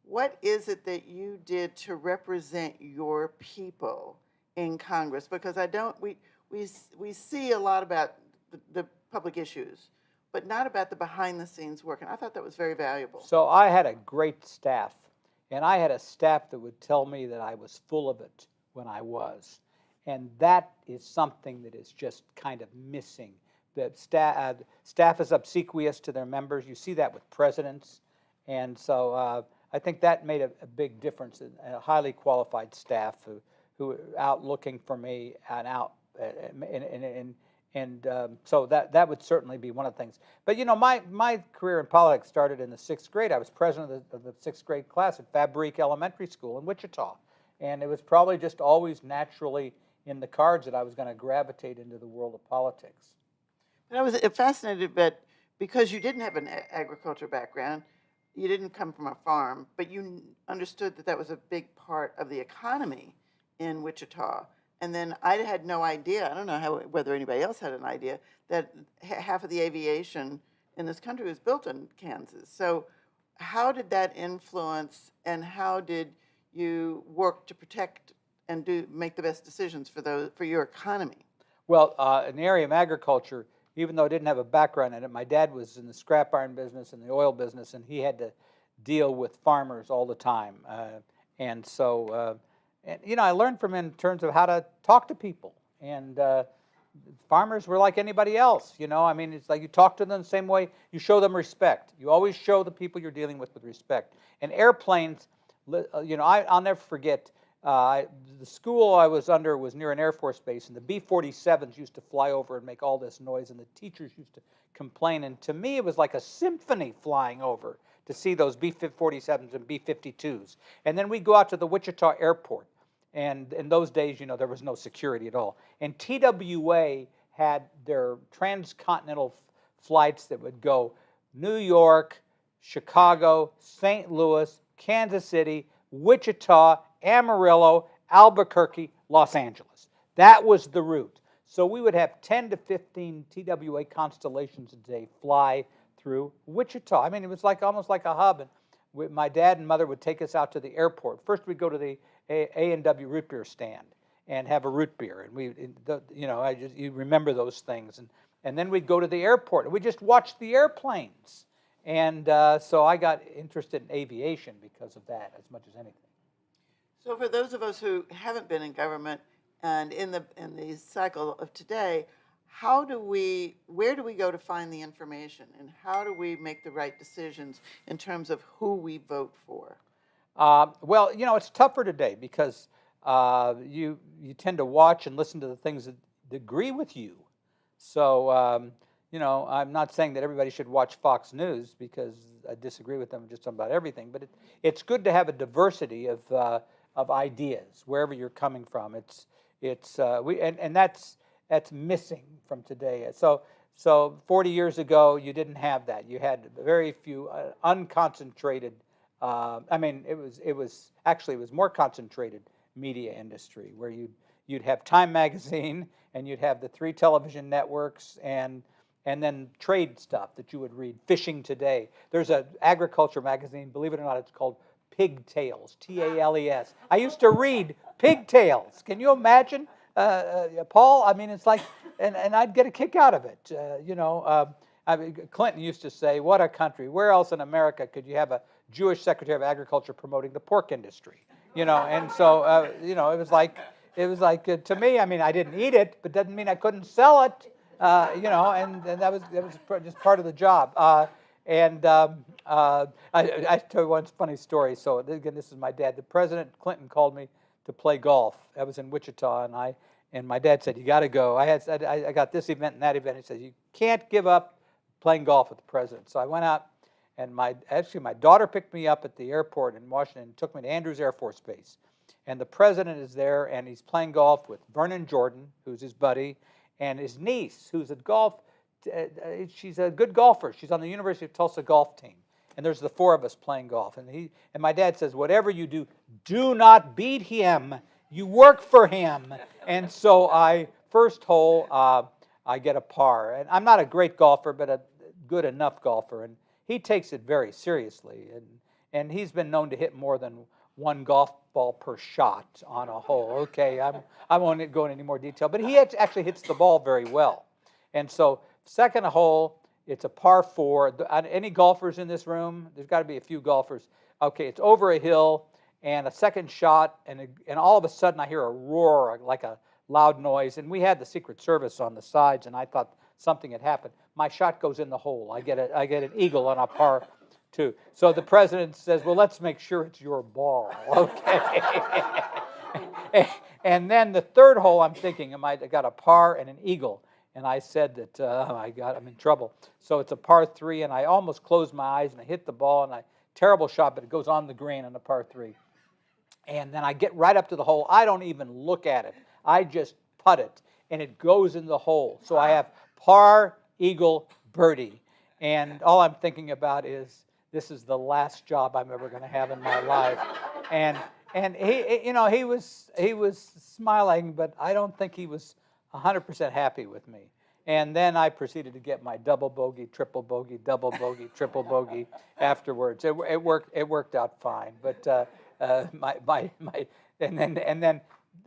what is it that you did to represent your people in Congress? Because we see a lot about the public issues, but not about the behind-the-scenes work, and I thought that was very valuable. So I had a great staff, and I had a staff that would tell me that I was full of it when I was, and that is something that is just kind of missing. The staff is obsequious to their members. You see that with presidents, and so I think that made a big difference in a highly qualified staff who were out looking for me and out so that would certainly be one of the things. But my career in politics started in the 6th grade. I was president of the 6th grade class at Fabrique Elementary School in Wichita, and it was probably just always naturally in the cards that I was going to gravitate into the world of politics. And I was fascinated, but because you didn't have an agriculture background, you didn't come from a farm, but you understood that was a big part of the economy in Wichita. And then I had no idea, I don't know whether anybody else had an idea, that half of the aviation in this country was built in Kansas. So how did that influence, and how did you work to protect and make the best decisions for your economy? Well, in the area of agriculture, even though I didn't have a background in it, my dad was in the scrap iron business and the oil business, and he had to deal with farmers all the time. And so, I learned from him in terms of how to talk to people. And farmers were like anybody else, it's like you talk to them the same way, you show them respect. You always show the people you're dealing with respect. And airplanes, I'll never forget, the school I was under was near an Air Force base, and the B-47s used to fly over and make all this noise, and the teachers used to complain. And to me, it was like a symphony flying over to see those B-47s and B-52s. And then we'd go out to the Wichita airport. And in those days, you know, there was no security at all. And TWA had their transcontinental flights that would go New York, Chicago, St. Louis, Kansas City, Wichita, Amarillo, Albuquerque, Los Angeles. That was the route. So we would have 10 to 15 TWA constellations a day fly through Wichita. I mean, it was like almost like a hub. And my dad and mother would take us out to the airport. First, we'd go to the A&W root beer stand and have a root beer. And you know, you remember those things. And then we'd go to the airport and we just watched the airplanes. And so I got interested in aviation because of that as much as anything. So for those of us who haven't been in government and in the cycle of today, where do we go to find the information, and how do we make the right decisions in terms of who we vote for? Well, you know, it's tougher today because you tend to watch and listen to the things that agree with you. So, you know, I'm not saying that everybody should watch Fox News because I disagree with them just about everything, but it's good to have a diversity of ideas wherever you're coming from. And that's missing from today. So 40 years ago, you didn't have that. You had very few unconcentrated. I mean, it was more concentrated media industry where you'd have Time magazine and you'd have the 3 television networks and then trade stuff that you would read. Fishing Today. There's an agriculture magazine. Believe it or not, it's called Pigtails. Tales. I used to read Pigtails. Can you imagine? Paul, I mean, it's like, and I'd get a kick out of it. You know, Clinton used to say, what a country. Where else in America could you have a Jewish Secretary of Agriculture promoting the pork industry? You know, and so, you know, it was like to me, I mean, I didn't eat it, but doesn't mean I couldn't sell it, you know, and that was just part of the job. I tell you one funny story. So again, this is my dad. The President Clinton called me to play golf. I was in Wichita, and my dad said, "You got to go." I got this event and that event. He said, "You can't give up playing golf with the president." So I went out, and my daughter picked me up at the airport in Washington and took me to Andrews Air Force Base. And the president is there, and he's playing golf with Vernon Jordan, who's his buddy, and his niece, who's a golf. She's a good golfer. She's on the University of Tulsa golf team. And there's the 4 of us playing golf. And my dad says, whatever you do, do not beat him. You work for him. And so first hole, I get a par. And I'm not a great golfer, but a good enough golfer. And he takes it very seriously. And he's been known to hit more than 1 golf ball per shot on a hole. Okay, I won't go into any more detail. But he actually hits the ball very well. And so second hole, it's a par 4. Any golfers in this room? There's got to be a few golfers. Okay, it's over a hill, and a second shot, and all of a sudden I hear a roar, like a loud noise, and we had the Secret Service on the sides, and I thought something had happened. My shot goes in the hole. I get an eagle on a par 2. So the president says, well, let's make sure it's your ball. Okay. And then the third hole, I'm thinking, I got a par and an eagle. And I said that I'm in trouble. So it's a par 3, and I almost closed my eyes, and I hit the ball, and terrible shot, but it goes on the green on a par 3. And then I get right up to the hole. I don't even look at it. I just putt it, and it goes in the hole. So I have par, eagle, birdie. And all I'm thinking about is this is the last job I'm ever going to have in my life. And he, you know, he was smiling, but I don't think he was 100% happy with me. And then I proceeded to get my double bogey, triple bogey, double bogey, triple bogey afterwards. It worked out fine. But and then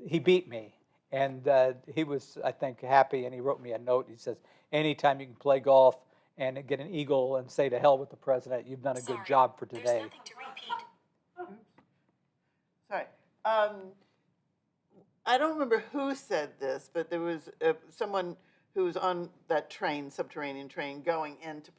he beat me, and he was, I think, happy. And he wrote me a note. He says, "Anytime you can play golf and get an eagle and say to hell with the president, you've done a good job for today." There's nothing to repeat. Sorry. I don't remember who said this, but there was someone who was on that subterranean train, going in to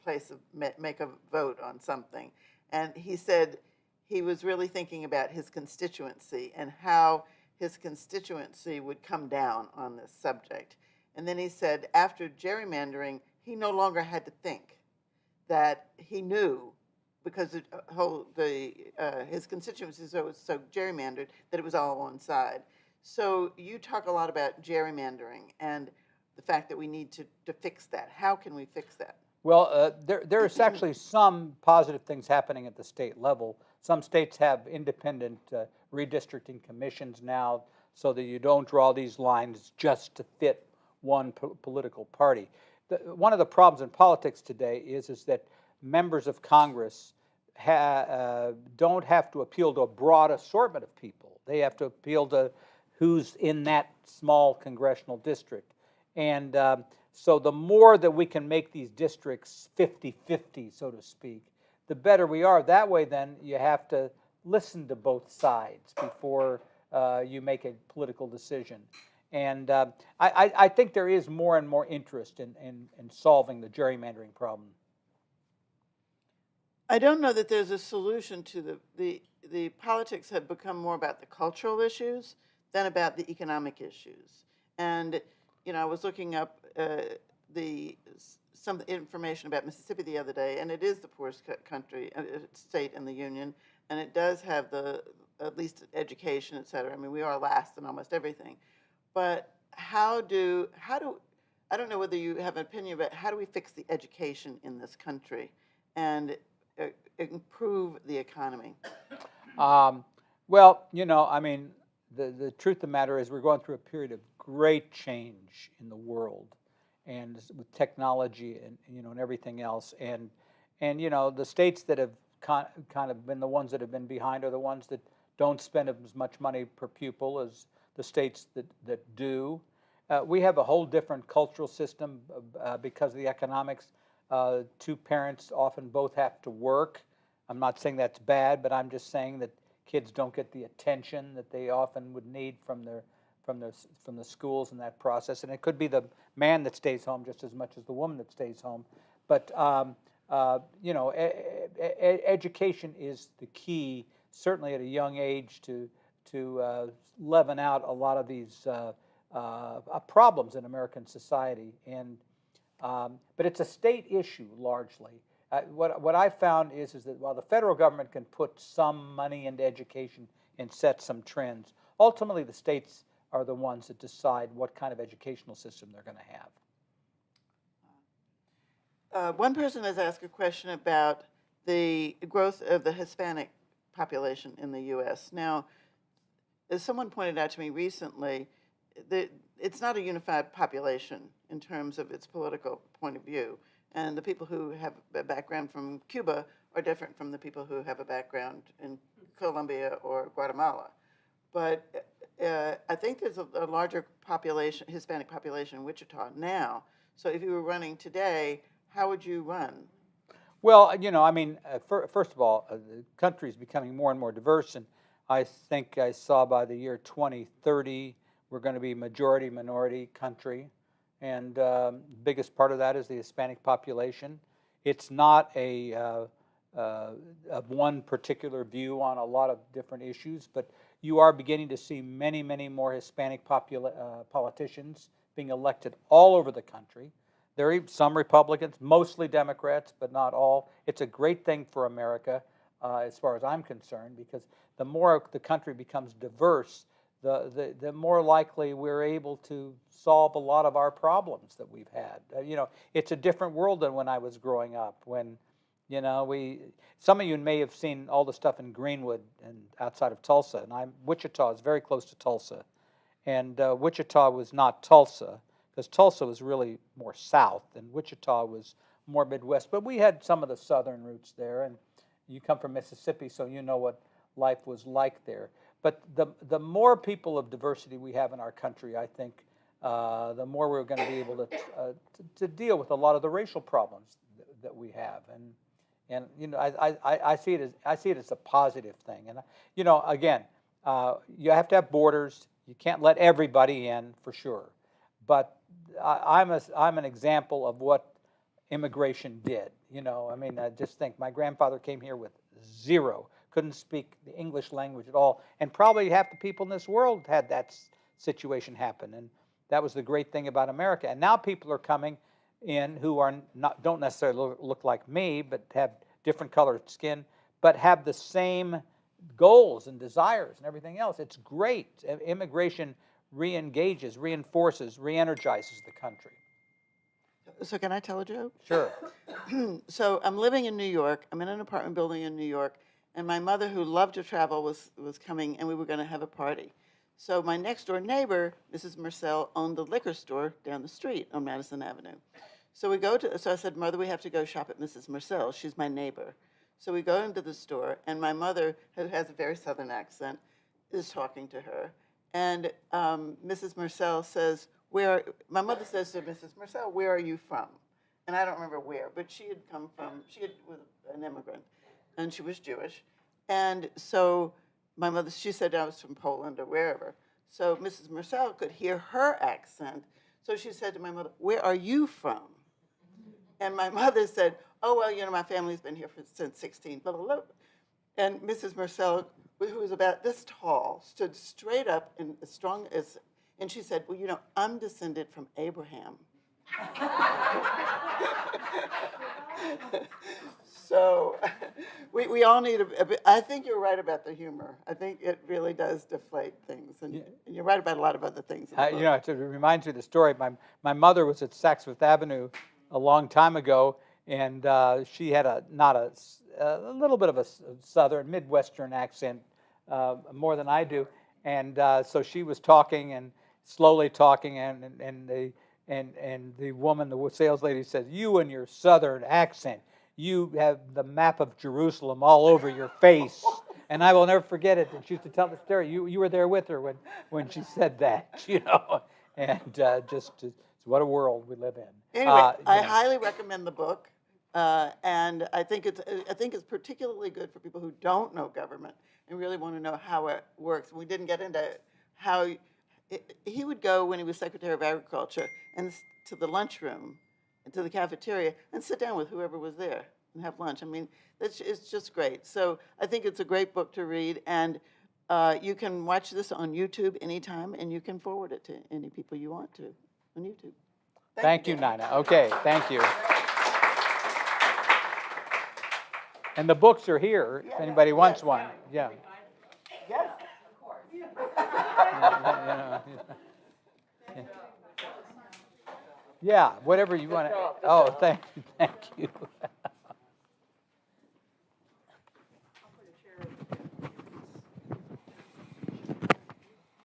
make a vote on something. And he said he was really thinking about his constituency and how his constituency would come down on this subject. And then he said after gerrymandering, he no longer had to think, that he knew because his constituencies was so gerrymandered that it was all on one side. So you talk a lot about gerrymandering and the fact that we need to fix that. How can we fix that? Well, there's actually some positive things happening at the state level. Some states have independent redistricting commissions now, so that you don't draw these lines just to fit one political party. One of the problems in politics today is that members of Congress don't have to appeal to a broad assortment of people. They have to appeal to who's in that small congressional district. And so the more that we can make these districts 50-50, so to speak, the better we are. That way, then, you have to listen to both sides before you make a political decision. And I think there is more and more interest in solving the gerrymandering problem. I don't know that there's a solution to the politics have become more about the cultural issues than about the economic issues. And I was looking up some information about Mississippi the other day, and it is the poorest state in the union, and it does have at least education, et cetera. I mean, we are last in almost everything. But I don't know whether you have an opinion, but how do we fix the education in this country and improve the economy? Well, I mean, the truth of the matter is we're going through a period of great change in the world, and with technology and everything else, and the states that have kind of been the ones that have been behind are the ones that don't spend as much money per pupil as the states that do. We have a whole different cultural system because of the economics. Two parents often both have to work. I'm not saying that's bad, but I'm just saying that kids don't get the attention that they often would need from the schools in that process. And it could be the man that stays home just as much as the woman that stays home. But education is the key, certainly at a young age, to leaven out a lot of these problems in American society. And but it's a state issue largely. What I found is that while the federal government can put some money into education and set some trends, ultimately the states are the ones that decide what kind of educational system they're going to have. One person has asked a question about the growth of the Hispanic population in the U.S. Now, as someone pointed out to me recently, it's not a unified population in terms of its political point of view. And the people who have a background from Cuba are different from the people who have a background in Colombia or Guatemala. But I think there's a larger population, Hispanic population in Wichita now. So if you were running today, how would you run? Well, I mean, first of all, the country is becoming more and more diverse, and I think I saw by the year 2030, we're going to be majority-minority country, and biggest part of that is the Hispanic population. It's not a one particular view on a lot of different issues, but you are beginning to see many, many more Hispanic politicians being elected all over the country. There are some Republicans, mostly Democrats, but not all. It's a great thing for America, as far as I'm concerned, because the more the country becomes diverse, the more likely we're able to solve a lot of our problems that we've had. It's a different world than when I was growing up, when, some of you may have seen all the stuff in Greenwood and outside of Tulsa, and Wichita is very close to Tulsa. And Wichita was not Tulsa, because Tulsa was really more south, and Wichita was more Midwest. But we had some of the southern roots there, and you come from Mississippi, so you know what life was like there. But the more people of diversity we have in our country, I think, the more we're going to be able to deal with a lot of the racial problems that we have. And I see it as a positive thing. And again, you have to have borders. You can't let everybody in, for sure. But I'm an example of what immigration did. I mean, I just think my grandfather came here with zero, couldn't speak the English language at all, and probably half the people in this world had that situation happen. And that was the great thing about America. And now people are coming in who don't necessarily look like me, but have different colored skin, but have the same goals and desires and everything else. It's great. Immigration re-engages, reinforces, re-energizes the country. So can I tell a joke? Sure. So I'm living in New York. I'm in an apartment building in New York, and my mother, who loved to travel, was coming, and we were going to have a party. So my next door neighbor, Mrs. Marcel, owned the liquor store down the street on Madison Avenue. So I said, Mother, we have to go shop at Mrs. Marcel. She's my neighbor. So we go into the store, and my mother, who has a very Southern accent, is talking to her. And Mrs. Marcel says, my mother says to Mrs. Marcel, where are you from? And I don't remember where, but she was an immigrant, and she was Jewish. And so my mother, she said I was from Poland or wherever. So Mrs. Marcel could hear her accent. So she said to my mother, where are you from? And my mother said, oh, well, my family's been here since 16, blah, blah, blah. And Mrs. Marcel, who was about this tall, stood straight up and as strong as, and she said, well, I'm descended from Abraham. So we all need a bit. I think you're right about the humor. I think it really does deflate things. And you're right about a lot of other things. It reminds me of the story. My mother was at Saks Fifth Avenue a long time ago, and she had a little bit of a Southern, Midwestern accent, more than I do. And so she was talking and slowly talking, and the woman, the sales lady, says, "You and your Southern accent, you have the map of Jerusalem all over your face." And I will never forget it. And she used to tell the story. You were there with her when she said that, And just what a world we live in. Anyway, I highly recommend the book, and I think it's particularly good for people who don't know government and really want to know how it works. We didn't get into how he would go when he was Secretary of Agriculture and to the lunchroom, to the cafeteria, and sit down with whoever was there and have lunch. I mean, it's just great. So I think it's a great book to read, and you can watch this on YouTube anytime, and you can forward it to any people you want to on YouTube. Thank you, Nina. Okay, thank you. And the books are here if anybody wants one. Yeah. Yes. Yeah, whatever you want to. Oh, thank you.